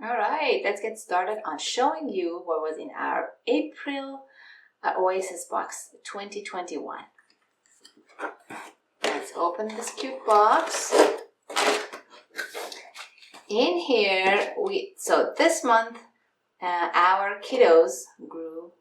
All right, let's get started on showing you what was in our April Oasis Box 2021. Let's open this cute box. In here, this month, our kiddos grew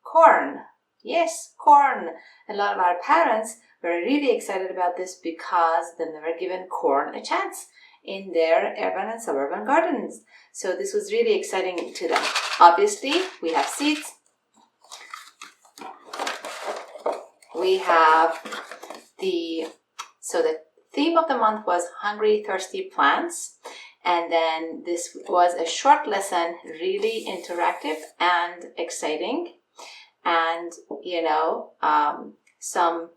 corn. Yes, corn. A lot of our parents were really excited about this because they've never given corn a chance in their urban and suburban gardens. So this was really exciting to them. Obviously, we have seeds. We have the theme of the month was Hungry, Thirsty Plants. And then this was a short lesson, really interactive and exciting. And, some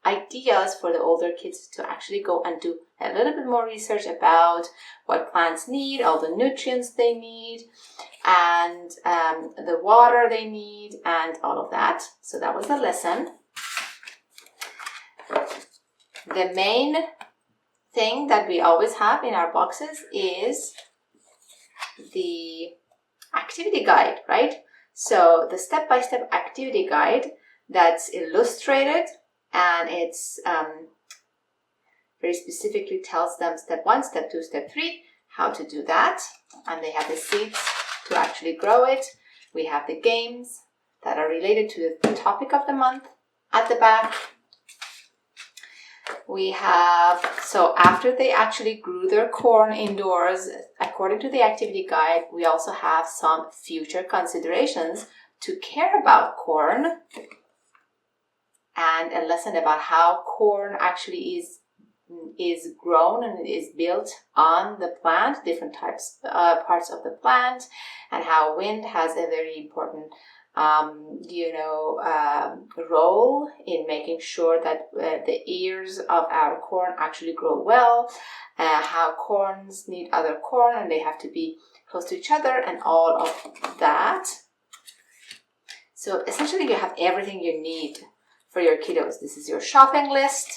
ideas for the older kids to actually go and do a little bit more research about what plants need, all the nutrients they need, and the water they need, and all of that. So that was the lesson. The main thing that we always have in our boxes is the activity guide, right? So the step-by-step activity guide that's illustrated, and it's very specifically tells them step 1, step 2, step 3, how to do that. And they have the seeds to actually grow it. We have the games that are related to the topic of the month at the back. We have, so after they actually grew their corn indoors, according to the activity guide, we also have some future considerations to care about corn, and a lesson about how corn actually is grown and is built on the plant, different parts of the plant, and how wind has a very important role in making sure that the ears of our corn actually grow well, how corns need other corn and they have to be close to each other, and all of that. So essentially you have everything you need for your kiddos. This is your shopping list.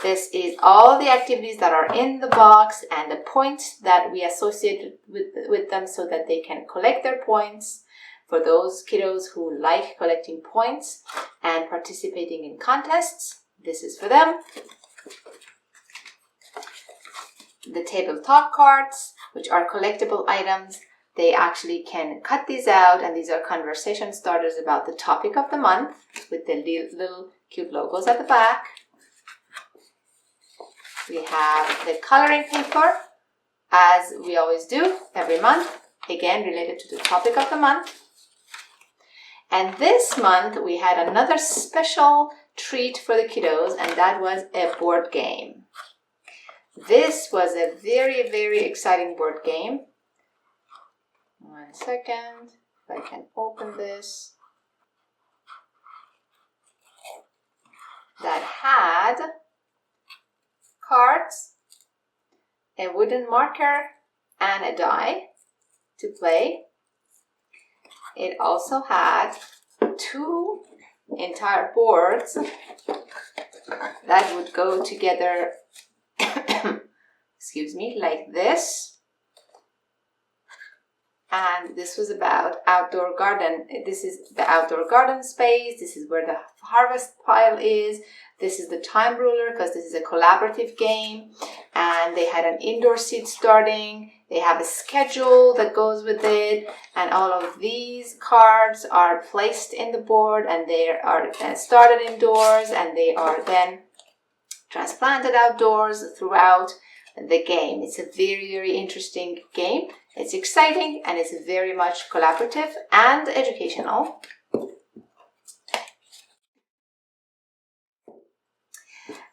This is all the activities that are in the box and the points that we associate with them so that they can collect their points. For those kiddos who like collecting points and participating in contests, this is for them. The tabletop cards, which are collectible items, they actually can cut these out, and these are conversation starters about the topic of the month with the little cute logos at the back. We have the coloring paper, as we always do every month, again related to the topic of the month. And this month we had another special treat for the kiddos, and that was a board game. This was a very, very exciting board game. 1 second, if I can open this. That had cards, a wooden marker, and a die to play. It also had 2 entire boards that would go together, like this. And this was about outdoor garden. This is the outdoor garden space. This is where the harvest pile is. This is the time ruler, because this is a collaborative game. And they had an indoor seat starting. They have a schedule that goes with it. And all of these cards are placed in the board, and they are started indoors, and they are then transplanted outdoors throughout the game. It's a very, very interesting game. It's exciting, and it's very much collaborative and educational.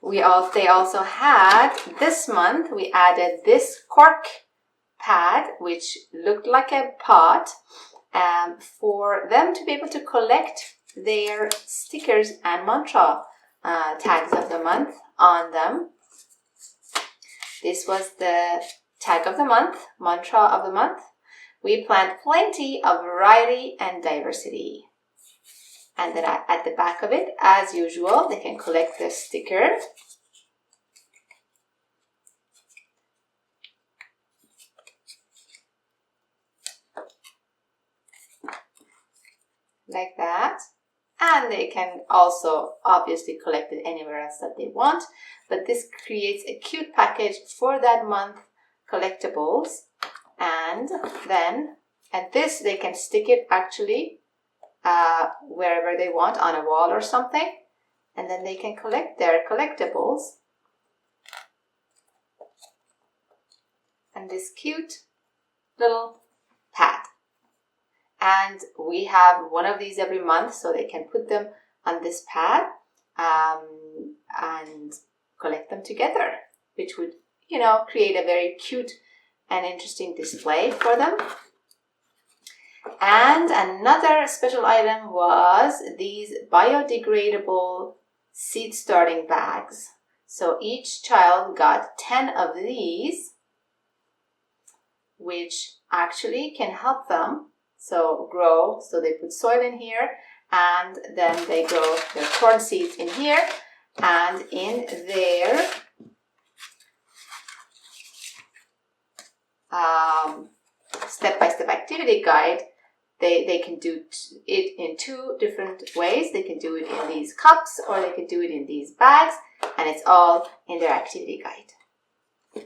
They also had, this month, we added this cork pad, which looked like a pot, for them to be able to collect their stickers and mantra tags of the month on them. This was the tag of the month, mantra of the month. We plant plenty of variety and diversity. And then at the back of it, as usual, they can collect the sticker. like that. And they can also obviously collect it anywhere else that they want. But this creates a cute package for that month collectibles. And this they can stick it actually wherever they want, on a wall or something. And then they can collect their collectibles. And this cute little pad. And we have one of these every month, so they can put them on this pad and collect them together, which would, create a very cute and interesting display for them. And another special item was these biodegradable seed starting bags. So each child got 10 of these, which actually can help them grow. So they put soil in here, and then they grow their corn seeds in here, and in their step-by-step activity guide, they can do it in 2 different ways. They can do it in these cups, or they can do it in these bags, and it's all in their activity guide.